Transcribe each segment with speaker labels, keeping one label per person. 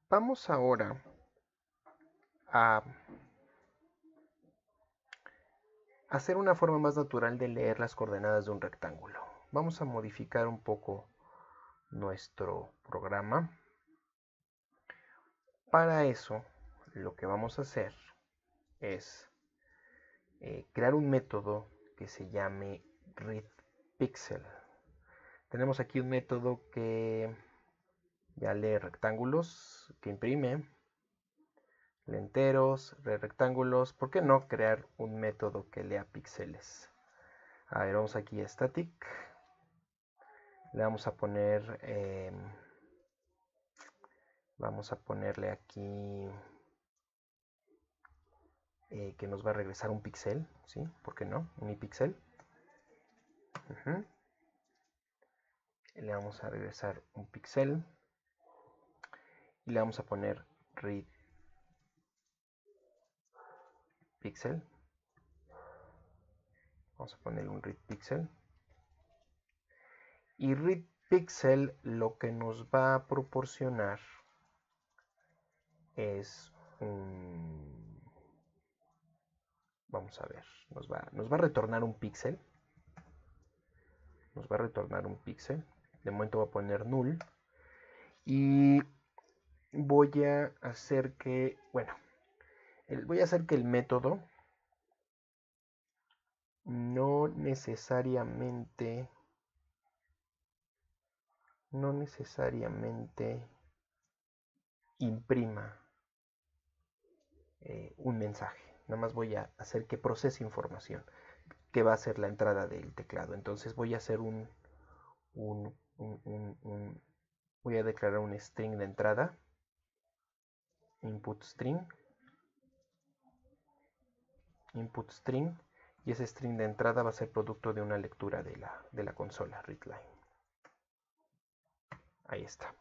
Speaker 1: Vamos ahora a hacer una forma más natural de leer las coordenadas de un rectángulo. Vamos a modificar un poco nuestro programa. Para eso, lo que vamos a hacer es crear un método que se llame readPixel. Tenemos aquí un método que ya lee rectángulos, que imprime, lee enteros, lee rectángulos. ¿Por qué no crear un método que lea píxeles? A ver, vamos aquí a static. Le vamos a ponerle aquí que nos va a regresar un píxel, ¿sí? ¿Por qué no? Un píxel. Le vamos a regresar un píxel y le vamos a poner read pixel. Vamos a ponerle un read pixel. Y read pixel lo que nos va a proporcionar es un... Vamos a ver, nos va a retornar un píxel. Nos va a retornar un píxel. De momento voy a poner null. Y voy a hacer que, bueno, voy a hacer que el método no necesariamente imprima un mensaje. Nada más voy a hacer que procese información, que va a ser la entrada del teclado. Entonces voy a hacer voy a declarar un string de entrada, input string, y ese string de entrada va a ser producto de una lectura de la consola, readline. Ahí está.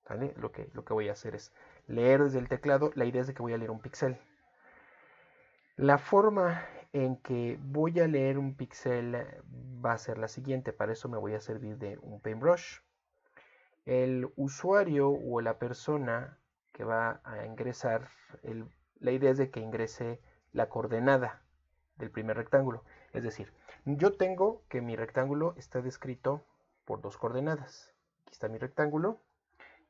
Speaker 1: ¿Vale? Lo que voy a hacer es leer desde el teclado. La idea es de que voy a leer un píxel. La forma en que voy a leer un píxel va a ser la siguiente. Para eso me voy a servir de un paintbrush. El usuario o la persona que va a ingresar, la idea es de que ingrese la coordenada del primer rectángulo. Es decir, yo tengo que mi rectángulo está descrito por dos coordenadas. Aquí está mi rectángulo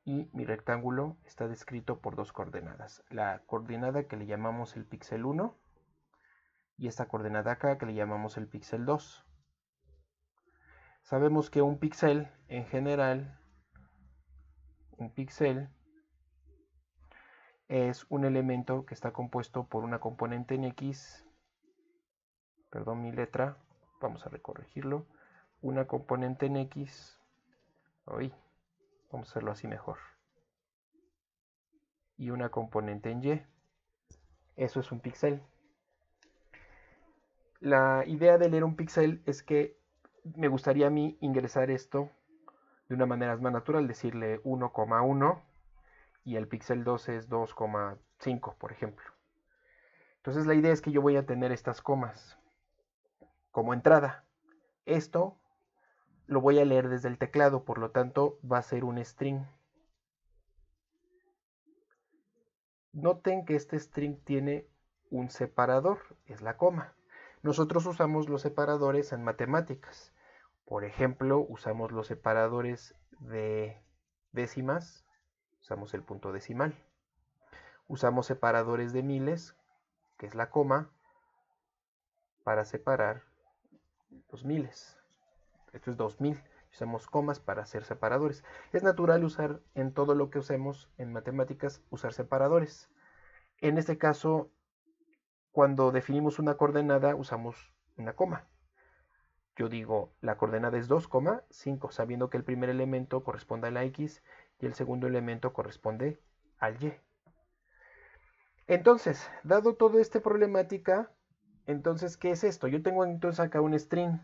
Speaker 1: y mi rectángulo está descrito por dos coordenadas. La coordenada que le llamamos el píxel 1 y esta coordenada acá que le llamamos el píxel 2. Sabemos que un píxel en general, un píxel es un elemento que está compuesto por una componente en X, perdón mi letra, vamos a recorregirlo, una componente en X, vamos a hacerlo así mejor, y una componente en Y. Eso es un píxel. La idea de leer un píxel es que me gustaría a mí ingresar esto de una manera más natural, decirle 1,1 y el píxel 2 es 2,5, por ejemplo. Entonces la idea es que yo voy a tener estas comas como entrada. Esto lo voy a leer desde el teclado, por lo tanto va a ser un string. Noten que este string tiene un separador, es la coma. Nosotros usamos los separadores en matemáticas. Por ejemplo, usamos los separadores de décimas, usamos el punto decimal. Usamos separadores de miles, que es la coma, para separar los miles. Esto es 2000. Usamos comas para hacer separadores. Es natural usar en todo lo que usemos en matemáticas, usar separadores. En este caso, cuando definimos una coordenada, usamos una coma. Yo digo, la coordenada es 2,5, sabiendo que el primer elemento corresponde a la X y el segundo elemento corresponde al Y. Entonces, dado toda esta problemática, entonces, ¿qué es esto? Yo tengo entonces acá un string.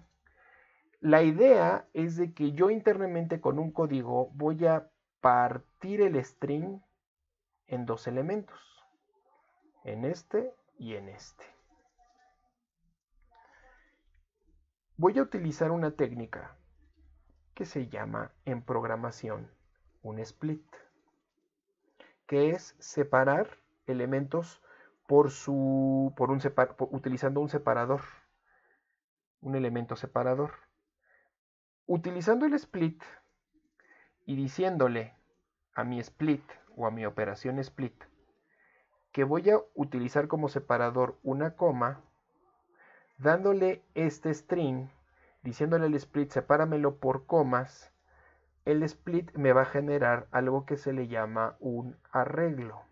Speaker 1: La idea es de que yo internamente con un código voy a partir el string en dos elementos, en este y en este. Voy a utilizar una técnica que se llama en programación un split. que es separar elementos utilizando un separador, un elemento separador. Utilizando el split y diciéndole a mi split o a mi operación split que voy a utilizar como separador una coma, dándole este string, diciéndole al split sepáramelo por comas, el split me va a generar algo que se le llama un arreglo.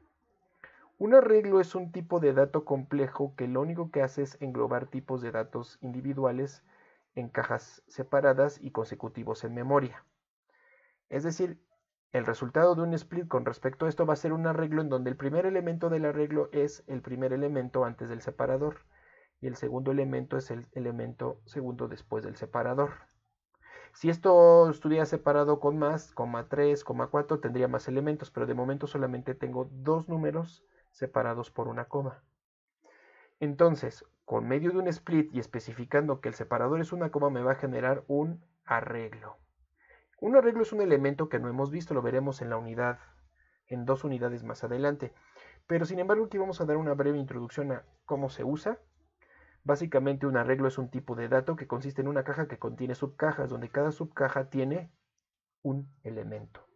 Speaker 1: Un arreglo es un tipo de dato complejo que lo único que hace es englobar tipos de datos individuales en cajas separadas y consecutivos en memoria. Es decir, el resultado de un split con respecto a esto va a ser un arreglo en donde el primer elemento del arreglo es el primer elemento antes del separador y el segundo elemento es el elemento segundo después del separador. Si esto estuviera separado con más, 3, 4, tendría más elementos, pero de momento solamente tengo dos números separados por una coma. Entonces, con medio de un split y especificando que el separador es una coma, me va a generar un arreglo. Un arreglo es un elemento que no hemos visto, lo veremos en la unidad, en 2 unidades más adelante. Pero sin embargo, aquí vamos a dar una breve introducción a cómo se usa. Básicamente un arreglo es un tipo de dato que consiste en una caja que contiene subcajas, donde cada subcaja tiene un elemento.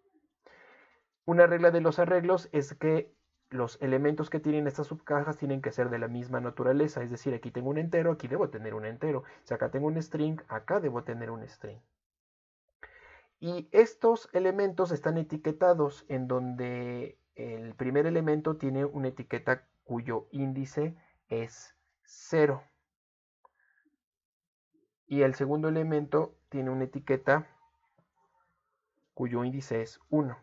Speaker 1: Una regla de los arreglos es que los elementos que tienen estas subcajas tienen que ser de la misma naturaleza, es decir, aquí tengo un entero, aquí debo tener un entero. Si acá tengo un string, acá debo tener un string. Y estos elementos están etiquetados en donde el primer elemento tiene una etiqueta cuyo índice es 0. Y el segundo elemento tiene una etiqueta cuyo índice es 1.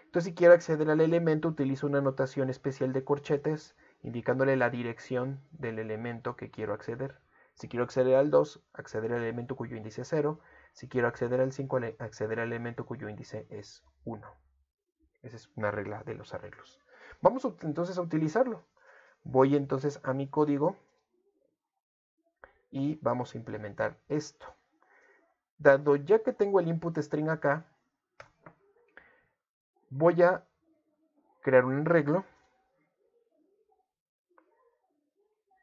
Speaker 1: Entonces, si quiero acceder al elemento, utilizo una notación especial de corchetes, indicándole la dirección del elemento que quiero acceder. Si quiero acceder al 2, acceder al elemento cuyo índice es 0. Si quiero acceder al 5, acceder al elemento cuyo índice es 1. Esa es una regla de los arreglos. Vamos entonces a utilizarlo. Voy entonces a mi código y vamos a implementar esto. Dado ya que tengo el input string acá, voy a crear un arreglo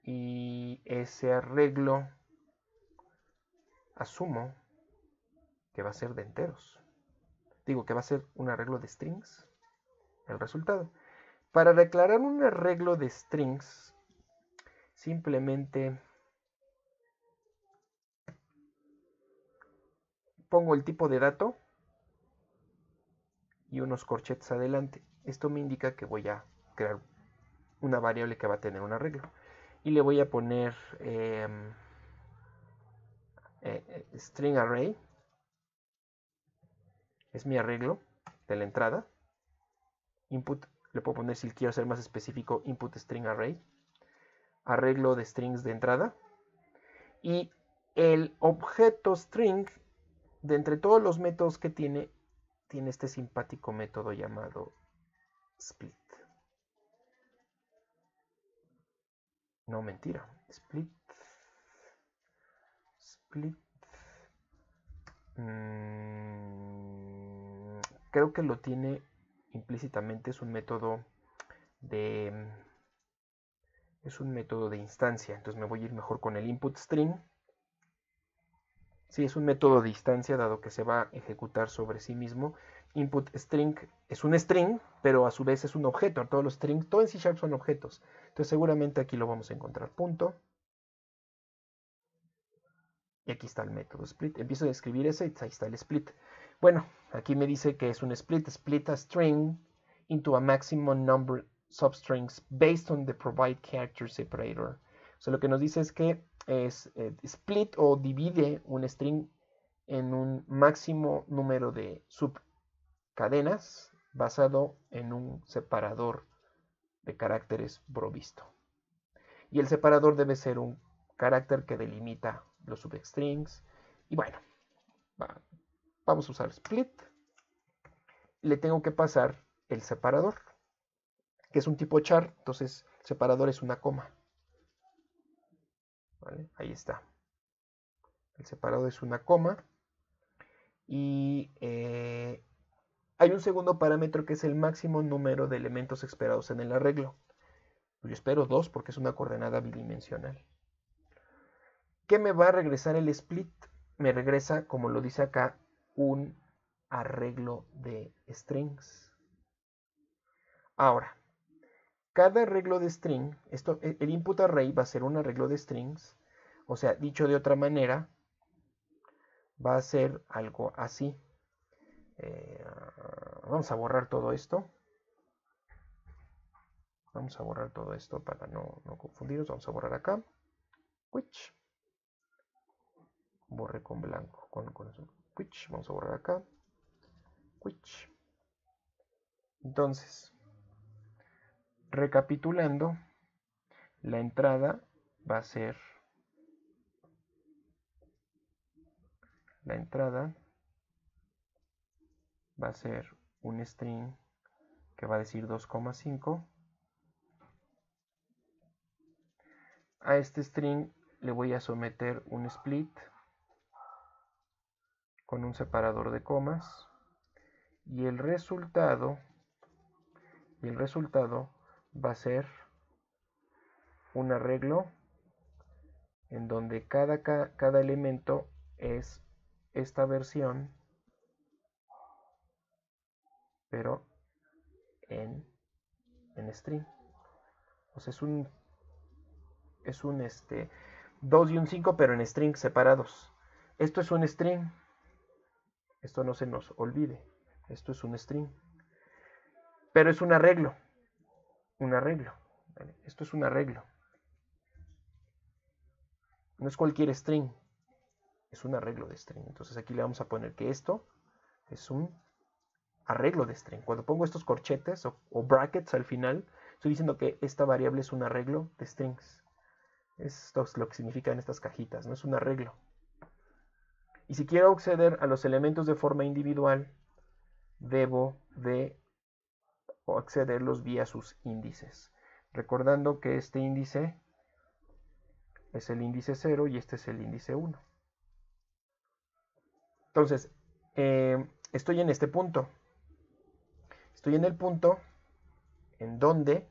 Speaker 1: y ese arreglo asumo que va a ser de enteros. Digo que va a ser un arreglo de strings, el resultado. Para declarar un arreglo de strings, simplemente pongo el tipo de dato y unos corchetes adelante. Esto me indica que voy a crear una variable que va a tener un arreglo. Y le voy a poner string array. Es mi arreglo de la entrada. Input, le puedo poner, si quiero ser más específico, input string array. Arreglo de strings de entrada. Y el objeto string, de entre todos los métodos que tiene este simpático método llamado split. No, mentira. Split. Creo que lo tiene implícitamente. Es un método de instancia. Entonces me voy a ir mejor con el input string. Sí, es un método de instancia, dado que se va a ejecutar sobre sí mismo. Input string es un string, pero a su vez es un objeto. Todos los strings, todo en C# son objetos. Entonces seguramente aquí lo vamos a encontrar. Punto. Y aquí está el método split. Empiezo a escribir ese y ahí está el split. Bueno, aquí me dice que es un split. Split a string into a maximum number substrings based on the provide character separator. O sea, lo que nos dice es que es split o divide un string en un máximo número de subcadenas basado en un separador de caracteres provisto. Y el separador debe ser un carácter que delimita los substrings. Y bueno, vamos a usar split. Le tengo que pasar el separador, que es un tipo char. Entonces, separador es una coma. ¿Vale? Ahí está. El separador es una coma. Y Hay un segundo parámetro que es el máximo número de elementos esperados en el arreglo. Yo espero 2 porque es una coordenada bidimensional. ¿Qué me va a regresar el split? Me regresa, como lo dice acá, un arreglo de strings. Ahora, cada arreglo de string, el input array va a ser un arreglo de strings, o sea, dicho de otra manera, va a ser algo así. Vamos a borrar todo esto. Vamos a borrar todo esto para no confundirnos. Vamos a borrar acá. Which. Borré con blanco. Con eso. Which. Vamos a borrar acá. Which. Entonces, recapitulando, la entrada va a ser un string que va a decir 2,5. A este string le voy a someter un split con un separador de comas y el resultado va a ser un arreglo en donde cada elemento es esta versión, pero en string. O sea, es un 2 y un 5, pero en strings separados. Esto es un string. Esto no se nos olvide. Esto es un string. Pero es un arreglo. Un arreglo. ¿Vale? Esto es un arreglo. No es cualquier string. Es un arreglo de string. Entonces aquí le vamos a poner que esto es un arreglo de string. Cuando pongo estos corchetes o brackets al final, estoy diciendo que esta variable es un arreglo de strings. Esto es lo que significan estas cajitas, ¿no? Es un arreglo. Y si quiero acceder a los elementos de forma individual, debo de accederlos vía sus índices. Recordando que este índice es el índice 0 y este es el índice 1. Entonces, estoy en este punto. Estoy en el punto en donde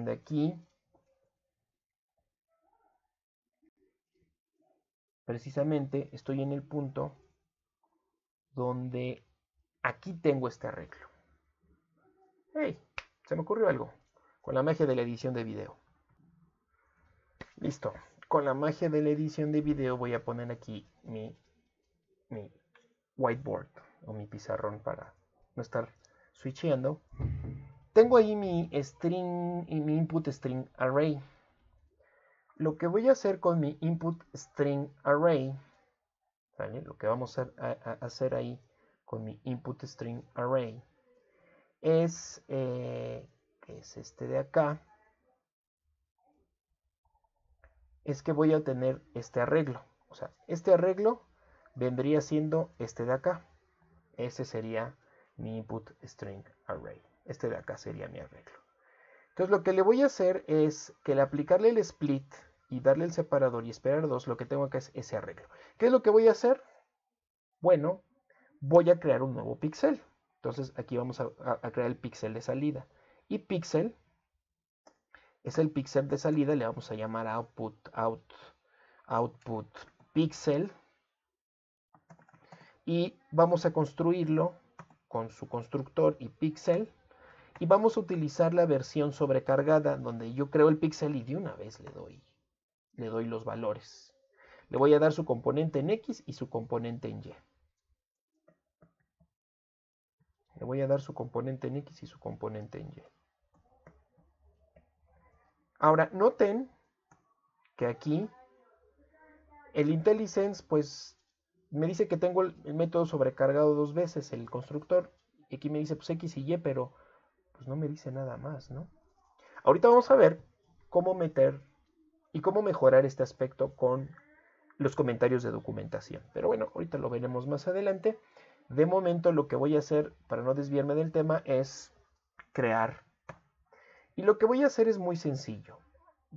Speaker 1: aquí precisamente estoy en el punto donde aquí tengo este arreglo. ¡Hey! Se me ocurrió algo con la magia de la edición de video. Listo. Con la magia de la edición de video voy a poner aquí mi whiteboard o mi pizarrón para no estar switcheando. Tengo ahí mi string y mi input string array. Lo que voy a hacer con mi input string array, ¿vale? Lo que vamos a hacer ahí con mi input string array es este de acá, es que voy a tener este arreglo. O sea, este arreglo vendría siendo este de acá. Ese sería mi input string array. Este de acá sería mi arreglo. Entonces lo que le voy a hacer es que al aplicarle el split y darle el separador y esperar 2, lo que tengo acá es ese arreglo. ¿Qué es lo que voy a hacer? Bueno, voy a crear un nuevo píxel. Entonces aquí vamos a crear el píxel de salida. Y píxel es el píxel de salida, le vamos a llamar output píxel. Y vamos a construirlo con su constructor y píxel. Y vamos a utilizar la versión sobrecargada, donde yo creo el píxel y de una vez le doy los valores. Le voy a dar su componente en X y su componente en Y. Le voy a dar su componente en X y su componente en Y. Ahora, noten que aquí el IntelliSense, pues, me dice que tengo el método sobrecargado 2 veces, el constructor. Y aquí me dice, pues, X y Y, pero pues no me dice nada más, ¿no? Ahorita vamos a ver cómo meter y cómo mejorar este aspecto con los comentarios de documentación. Pero bueno, ahorita lo veremos más adelante. De momento lo que voy a hacer, para no desviarme del tema, es crear. Y lo que voy a hacer es muy sencillo.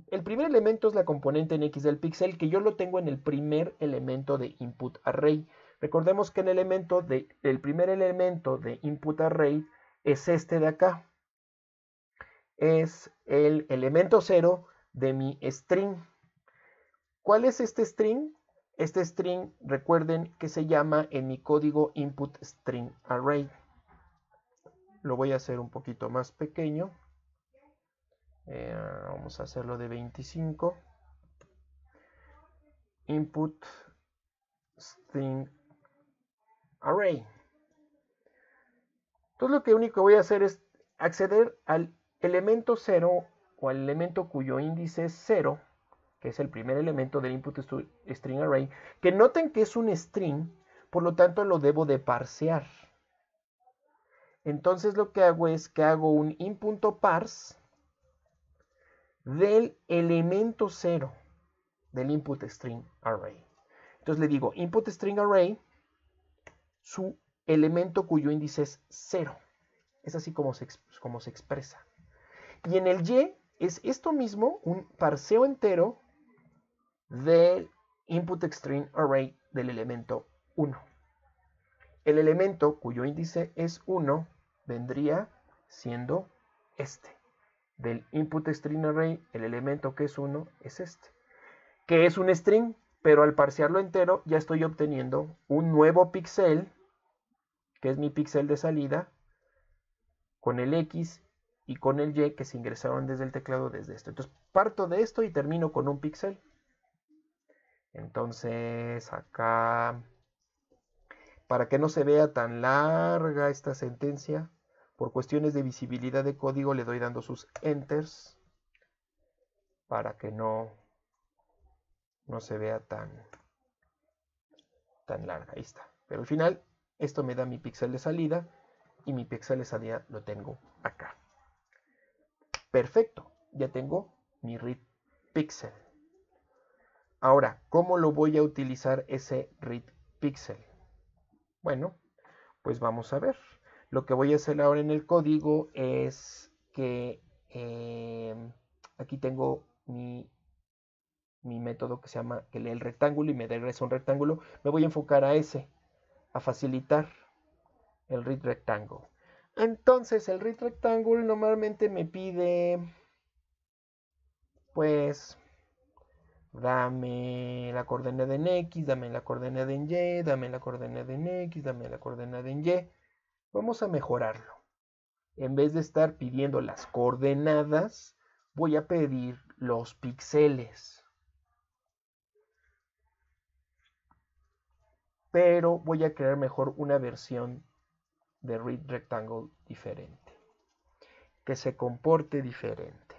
Speaker 1: el primer elemento es la componente en X del píxel, que yo lo tengo en el primer elemento de input array. Recordemos que el primer elemento de input array es este de acá. Es el elemento 0 de mi string. ¿Cuál es este string? Este string, recuerden que se llama en mi código input string array. Lo voy a hacer un poquito más pequeño. Vamos a hacerlo de 25. Input string array. Entonces lo único que voy a hacer es acceder al elemento 0 o al elemento cuyo índice es 0, que es el primer elemento del input string array, que noten que es un string, por lo tanto lo debo de parsear. Entonces lo que hago es que hago un in.parse del elemento 0 del input string array. Entonces le digo input string array, su elemento cuyo índice es 0. Es así como se expresa. Y en el y es esto mismo, un parseo entero del input string array del elemento 1. El elemento cuyo índice es 1 vendría siendo este. Del input string array, el elemento que es 1 es este. Que es un string, pero al parsearlo entero ya estoy obteniendo un nuevo píxel, que es mi píxel de salida, con el X y con el Y que se ingresaron desde el teclado desde esto. Entonces parto de esto y termino con un píxel. Entonces acá, para que no se vea tan larga esta sentencia, por cuestiones de visibilidad de código le doy dando sus enters para que no se vea tan larga. Ahí está. Pero al final esto me da mi píxel de salida y mi píxel de salida lo tengo acá. Perfecto, ya tengo mi read pixel. Ahora, ¿cómo lo voy a utilizar ese read pixel? Bueno, pues vamos a ver. Lo que voy a hacer ahora en el código es que aquí tengo mi método que se llama, que lee el rectángulo y me regresa un rectángulo. Me voy a enfocar a ese, a facilitar el read rectangle. Entonces el read rectangle normalmente me pide, pues, dame la coordenada en X, dame la coordenada en Y, dame la coordenada en X, dame la coordenada en Y. Vamos a mejorarlo. En vez de estar pidiendo las coordenadas, voy a pedir los píxeles. Pero voy a crear mejor una versión de read rectangle diferente, que se comporte diferente.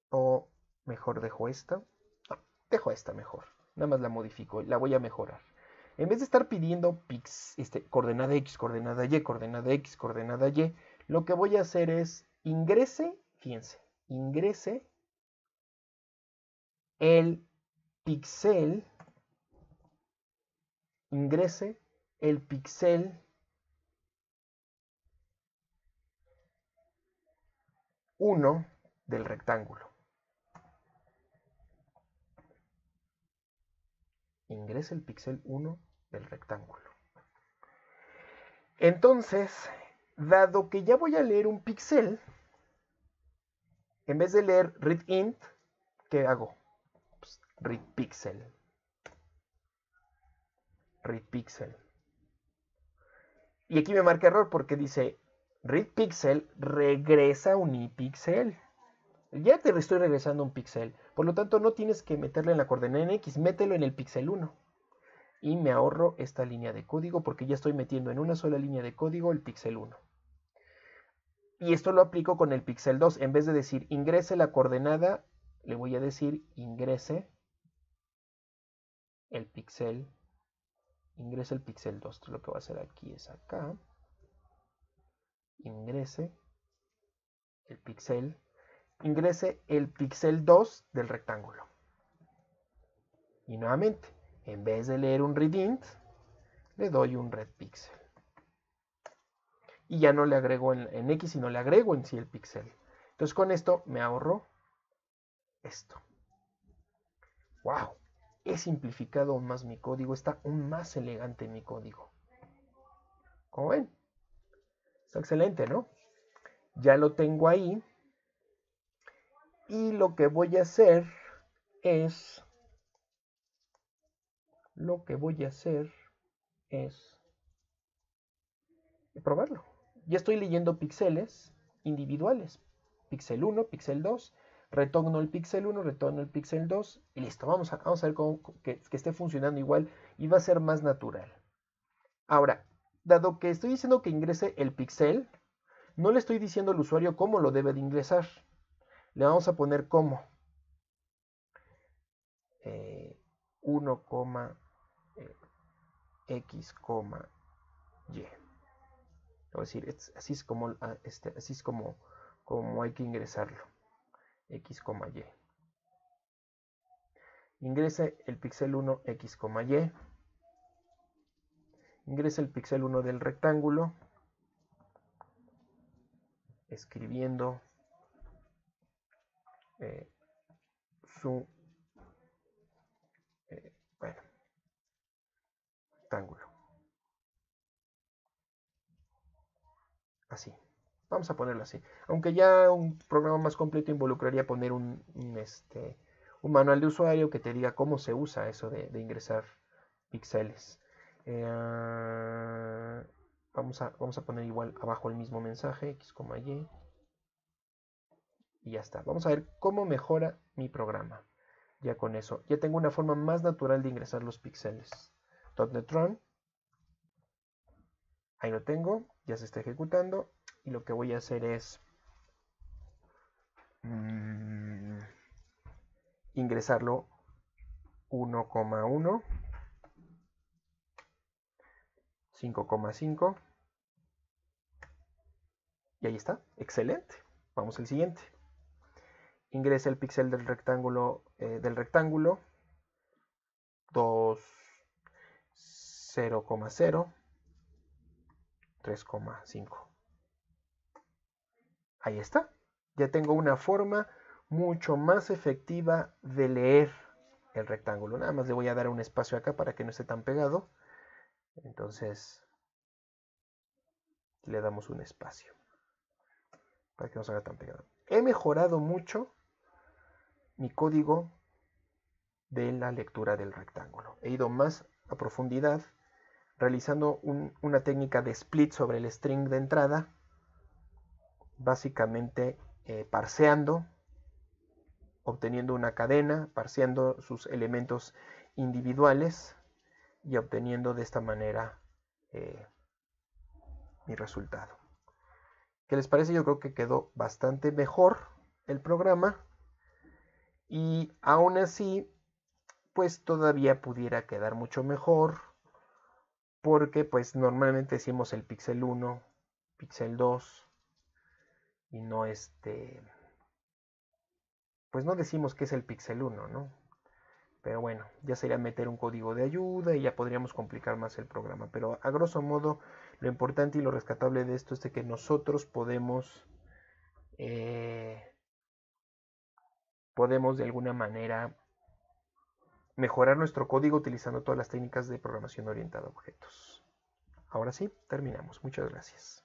Speaker 1: O mejor dejo esta. No, dejo esta mejor. Nada más la modifico, la voy a mejorar. En vez de estar pidiendo coordenada X, coordenada Y, coordenada X, coordenada Y, lo que voy a hacer es ingrese, fíjense, ingrese el píxel, ingrese el píxel 1 del rectángulo. Ingrese el píxel 1 del rectángulo. Entonces, dado que ya voy a leer un píxel, en vez de leer readInt, ¿qué hago? Pues, readPixel. readPixel. Y aquí me marca error porque dice readPixel regresa un ipíxel. Ya te estoy regresando un píxel. Por lo tanto, no tienes que meterle en la coordenada en X, mételo en el píxel 1. Y me ahorro esta línea de código porque ya estoy metiendo en una sola línea de código el píxel 1. Y esto lo aplico con el píxel 2. En vez de decir ingrese la coordenada, le voy a decir ingrese el píxel 2. Entonces lo que voy a hacer aquí es acá. Ingrese el píxel 2 del rectángulo. Y nuevamente, en vez de leer un readInt, le doy un readPixel. Y ya no le agrego en X, sino le agrego en sí el píxel. Entonces con esto me ahorro esto. ¡Wow! He simplificado aún más mi código, está aún más elegante mi código. Como ven, está excelente, ¿no? Ya lo tengo ahí. Y lo que voy a hacer es probarlo. Ya estoy leyendo píxeles individuales. Píxel 1, píxel 2. Retorno el píxel 1, retorno el píxel 2 y listo. Vamos a ver cómo que esté funcionando igual y va a ser más natural. Ahora, dado que estoy diciendo que ingrese el píxel, no le estoy diciendo al usuario cómo lo debe de ingresar. Le vamos a poner como 1, x, y. Voy a decir, así es como, como hay que ingresarlo. X, y. Ingrese el píxel 1, x, y. Ingrese el píxel 1 del rectángulo, escribiendo su rectángulo. Así. Vamos a ponerlo así. Aunque ya un programa más completo involucraría poner un manual de usuario que te diga cómo se usa eso de ingresar píxeles. Vamos a poner igual abajo el mismo mensaje, x, y. Y ya está. Vamos a ver cómo mejora mi programa. Ya con eso. Ya tengo una forma más natural de ingresar los píxeles. .NET Run. Ahí lo tengo. Ya se está ejecutando. Y lo que voy a hacer es ingresarlo 1,1, 5,5. Y ahí está. Excelente. Vamos al siguiente. Ingresa el píxel del rectángulo 2, 0,0, 3,5. Ahí está. Ya tengo una forma mucho más efectiva de leer el rectángulo. Nada más le voy a dar un espacio acá para que no esté tan pegado. Entonces le damos un espacio para que no se haga tan pegado. He mejorado mucho mi código de la lectura del rectángulo. He ido más a profundidad realizando una técnica de split sobre el string de entrada, básicamente parseando, obteniendo una cadena, parseando sus elementos individuales y obteniendo de esta manera mi resultado. ¿Qué les parece? Yo creo que quedó bastante mejor el programa y aún así pues todavía pudiera quedar mucho mejor porque pues normalmente decimos el píxel 1, píxel 2 y no pues no decimos que es el píxel 1, ¿no? Pero bueno, ya sería meter un código de ayuda y ya podríamos complicar más el programa. Pero a grosso modo, lo importante y lo rescatable de esto es de que nosotros podemos de alguna manera mejorar nuestro código utilizando todas las técnicas de programación orientada a objetos. Ahora sí, terminamos. Muchas gracias.